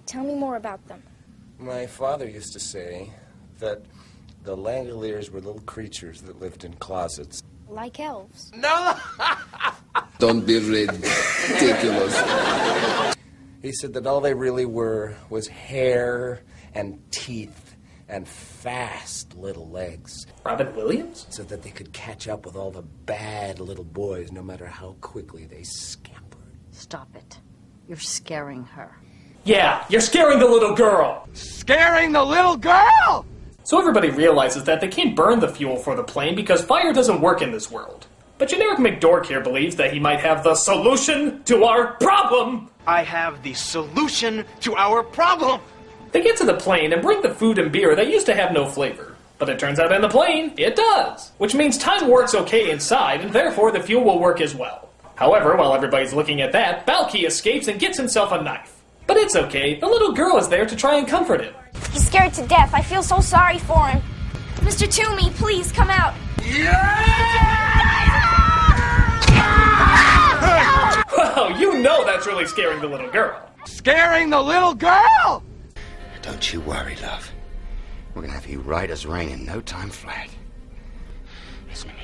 Tell me more about them. My father used to say that the Langoliery were little creatures that lived in closets. Like elves. No! Don't be ridiculous. He said that all they really were was hair and teeth and fast little legs. Robin Williams? So that they could catch up with all the bad little boys no matter how quickly they scampered. Stop it. You're scaring her. Yeah, you're scaring the little girl! Scaring the little girl?! So everybody realizes that they can't burn the fuel for the plane because fire doesn't work in this world. But generic McDork here believes that he might have the solution to our problem! I have the solution to our problem! They get to the plane and bring the food and beer that used to have no flavor. But it turns out in the plane, it does. Which means time works okay inside, and therefore the fuel will work as well. However, while everybody's looking at that, Balki escapes and gets himself a knife. But it's okay, the little girl is there to try and comfort him. He's scared to death. I feel so sorry for him. Mr. Toomey, please come out. Well, you know that's really scaring the little girl. Scaring the little girl?! Don't you worry, love. We're gonna have you right as rain in no time flat. Listen to me.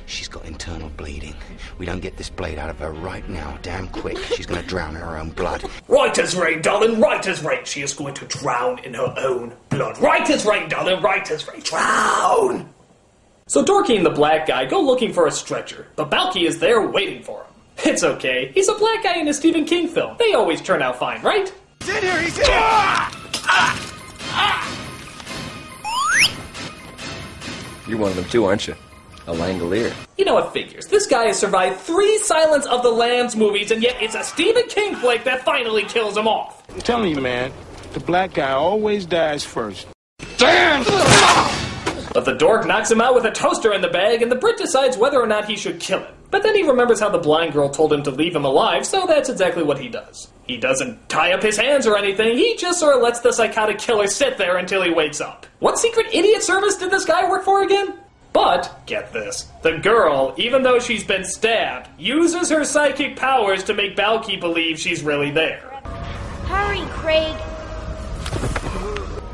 She's got internal bleeding. We don't get this blade out of her right now, damn quick, she's gonna drown in her own blood. Right as rain, darling, right as rain. She is going to drown in her own blood. Right as rain, darling, right as rain. Drown! So Dorky and the black guy go looking for a stretcher, but Balki is there waiting for him. It's okay. He's a black guy in a Stephen King film. They always turn out fine, right? He's in here! He's in here! You're one of them too, aren't you? A Langoliery. You know, it figures. This guy has survived 3 Silence of the Lambs movies, and yet it's a Stephen King flick that finally kills him off. I'm telling you, man, the black guy always dies first. Damn! But the dork knocks him out with a toaster in the bag, and the Brit decides whether or not he should kill him. But then he remembers how the blind girl told him to leave him alive, so that's exactly what he does. He doesn't tie up his hands or anything, he just sort of lets the psychotic killer sit there until he wakes up. What secret idiot service did this guy work for again? But, get this, the girl, even though she's been stabbed, uses her psychic powers to make Balki believe she's really there. Hurry, Craig.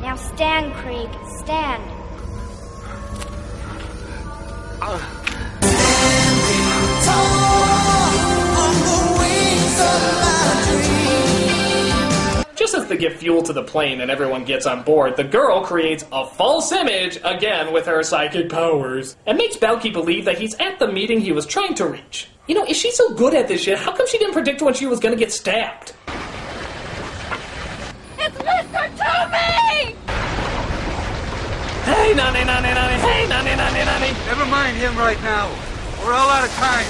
Now stand, Craig. Stand. Just as they give fuel to the plane and everyone gets on board, the girl creates a false image, again with her psychic powers, and makes Balki believe that he's at the meeting he was trying to reach. You know, if she's so good at this shit, how come she didn't predict when she was gonna get stabbed? It's Mr. Toomey! Hey, nanny, nanny, nanny, hey, nanny, nanny, nanny. Never mind him right now. We're all out of time.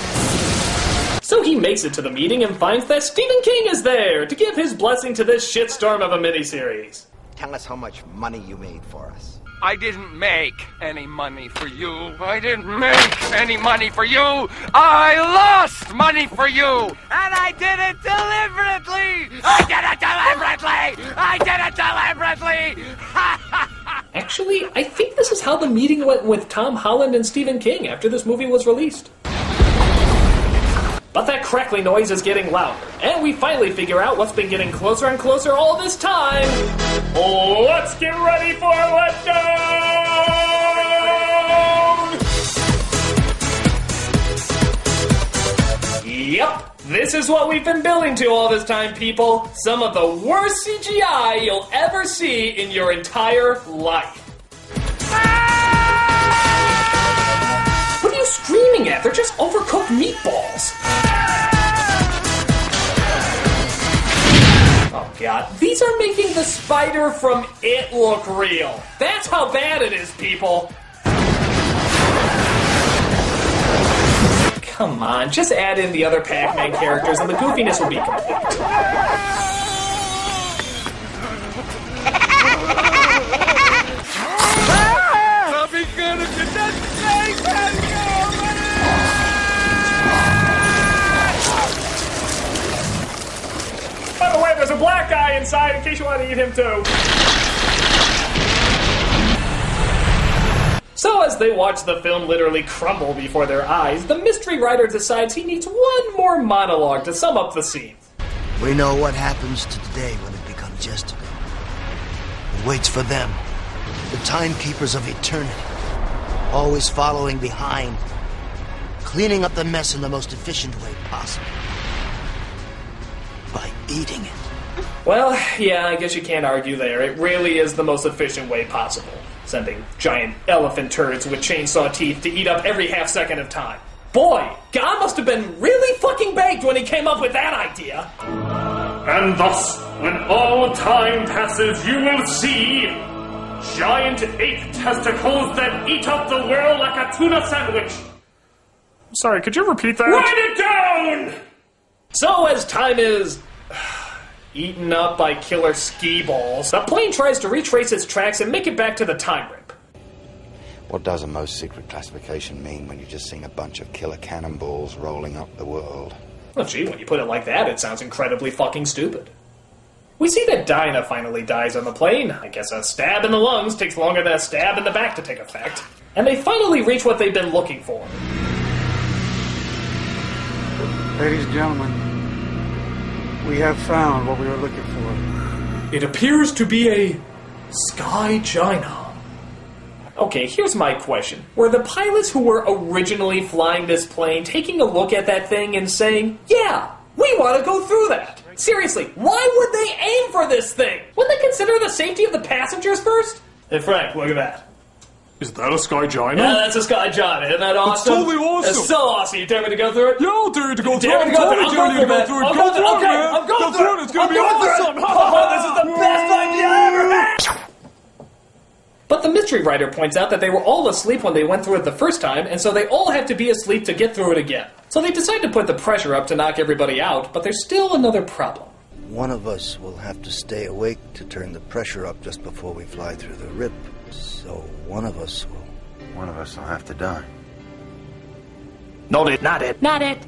So he makes it to the meeting and finds that Stephen King is there to give his blessing to this shitstorm of a miniseries. Tell us how much money you made for us. I didn't make any money for you. I didn't make any money for you. I lost money for you. And I did it deliberately. I did it deliberately. I did it deliberately. Actually, I think this is how the meeting went with Tom Holland and Stephen King after this movie was released. But that crackling noise is getting louder, and we finally figure out what's been getting closer and closer all this time. Oh, let's get ready for a letdown! Yep, this is what we've been building to all this time, people. Some of the worst CGI you'll ever see in your entire life. What are you screaming at? They're just overcooked meatballs. Oh god, these are making the spider from It look real. That's how bad it is, people. Come on, just add in the other Pac-Man characters and the goofiness will be complete. I'll be good if you just say thank you. By the way, there's a black guy inside in case you want to eat him too. So as they watch the film literally crumble before their eyes, the mystery writer decides he needs one more monologue to sum up the scene. We know what happens to today when it becomes yesterday. It waits for them, the timekeepers of eternity, always following behind, cleaning up the mess in the most efficient way possible. By eating it. Well, yeah, I guess you can't argue there. It really is the most efficient way possible. Sending giant elephant turds with chainsaw teeth to eat up every half second of time. Boy, God must have been really fucking baked when he came up with that idea. And thus, when all time passes, you will see giant ape testicles that eat up the world like a tuna sandwich. Sorry, could you repeat that? Write it down! So as time is eaten up by killer ski balls, the plane tries to retrace its tracks and make it back to the time rip. What does a most secret classification mean when you've just seen a bunch of killer cannonballs rolling up the world? Well, gee, when you put it like that, it sounds incredibly fucking stupid. We see that Dinah finally dies on the plane. I guess a stab in the lungs takes longer than a stab in the back to take effect. And they finally reach what they've been looking for. Ladies and gentlemen, we have found what we were looking for. It appears to be a sky Gina. Okay, here's my question. Were the pilots who were originally flying this plane taking a look at that thing and saying, yeah, we want to go through that? Seriously, why would they aim for this thing? Wouldn't they consider the safety of the passengers first? Hey, Frank, look at that. Is that a sky Gina? Yeah, that's a sky Gina. Isn't that awesome? It's totally awesome. It's so awesome. You dare me to go through it? Yeah, I'll dare you to go through it. I'm totally dare you to go through it. Go through it, man. I'm going through it. It's going to be awesome. Oh, this is the best idea I ever had. But the mystery writer points out that they were all asleep when they went through it the first time, and so they all have to be asleep to get through it again. So they decide to put the pressure up to knock everybody out, but there's still another problem. One of us will have to stay awake to turn the pressure up just before we fly through the rip. So one of us will have to die. Not it.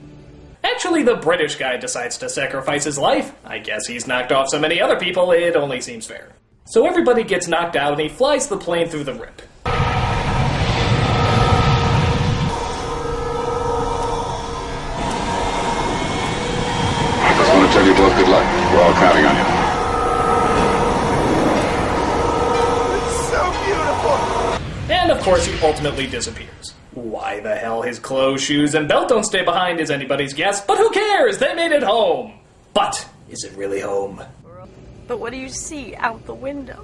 Actually, the British guy decides to sacrifice his life. I guess he's knocked off so many other people, it only seems fair. So everybody gets knocked out and he flies the plane through the rip. I just want to tell you both good luck. We're all counting on you. It's so beautiful! And of course he ultimately disappears. Why the hell his clothes, shoes, and belt don't stay behind is anybody's guess, but who cares? They made it home! But is it really home? But what do you see out the window?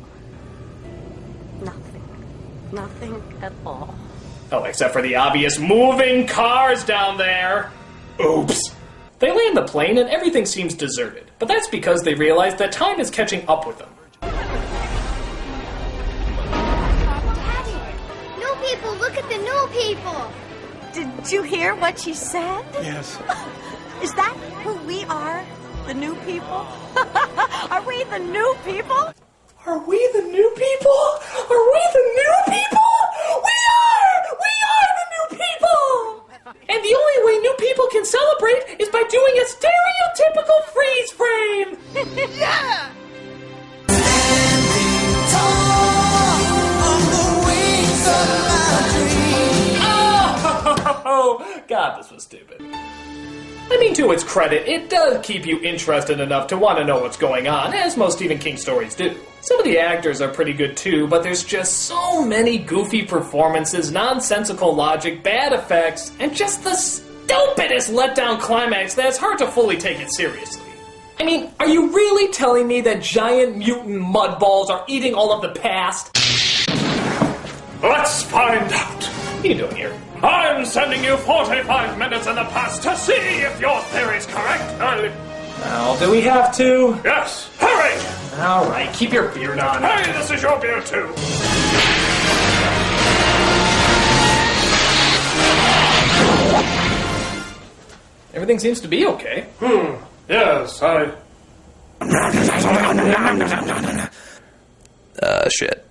Nothing. Nothing at all. Oh, except for the obvious moving cars down there. Oops. They land the plane and everything seems deserted. But that's because they realize that time is catching up with them. Daddy! New people! Look at the new people! Did you hear what she said? Yes. Is that who we are? The new people? Are we the new people? Are we the new people? Are we the new people? We are! We are the new people! And the only way new people can celebrate is by doing a stereotypical freeze frame! Yeah! Oh, God, this was stupid. I mean, to its credit, it does keep you interested enough to want to know what's going on, as most Stephen King stories do. Some of the actors are pretty good too, but there's just so many goofy performances, nonsensical logic, bad effects, and just the stupidest letdown climax that it's hard to fully take it seriously. I mean, are you really telling me that giant mutant mudballs are eating all of the past? Let's find out. What are you doing here? I'm sending you 45 minutes in the past to see if your theory's correct. Oh, do we have to? Yes, hurry! All right, keep your beard on. Hey, this is your beard too. Everything seems to be okay. Yes, Shit.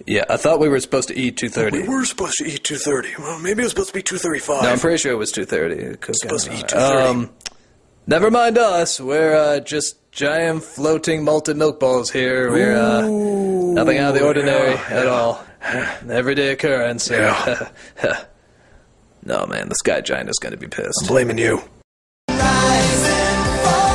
Yeah, I thought we were supposed to eat 2:30. We were supposed to eat 2:30. Well, maybe it was supposed to be 2:35. No, I'm pretty sure it was 2:30. It was supposed to eat 2:30. Never mind us. We're just giant floating malted milk balls here. We're nothing out of the ordinary at all. Everyday occurrence. Yeah. No, man, the sky giant is going to be pissed. I'm blaming you. Rise and fall.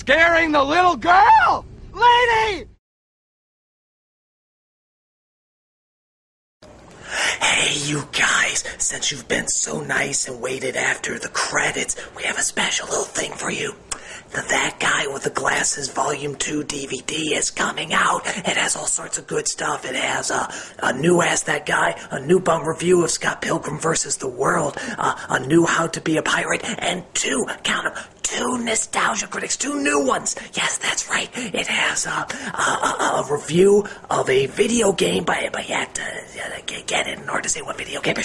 scaring the little girl! Lady! Hey, you guys, since you've been so nice and waited after the credits, we have a special little thing for you. The That Guy with the Glasses Volume 2 DVD is coming out. It has all sorts of good stuff. It has a new Ask That Guy, a new bum review of Scott Pilgrim vs. the World, a new How to Be a Pirate, and two nostalgia critics, 2 new ones. Yes, that's right. It has a review of a video game, but you have to get it in order to say what video game.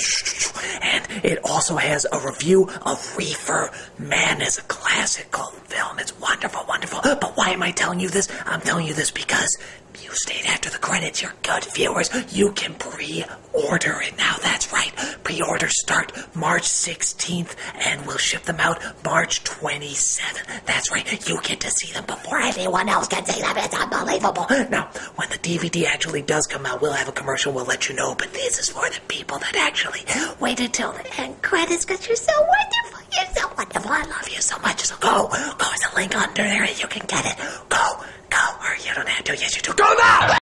And it also has a review of Reefer Madness, a classical film. It's wonderful, wonderful. But why am I telling you this? I'm telling you this because you stayed after the credits. You're good viewers. You can pre-order it now. That's right. Pre-orders start March 16th, and we'll ship them out March 27th. That's right. You get to see them before anyone else can see them. It's unbelievable. Now, when the DVD actually does come out, we'll have a commercial. We'll let you know. But this is for the people that actually waited till the end credits because you're so wonderful. You're so wonderful. I love you so much. So go. There's a link under there. You can get it. Go. Or you don't have to. Yes, you do. Go now!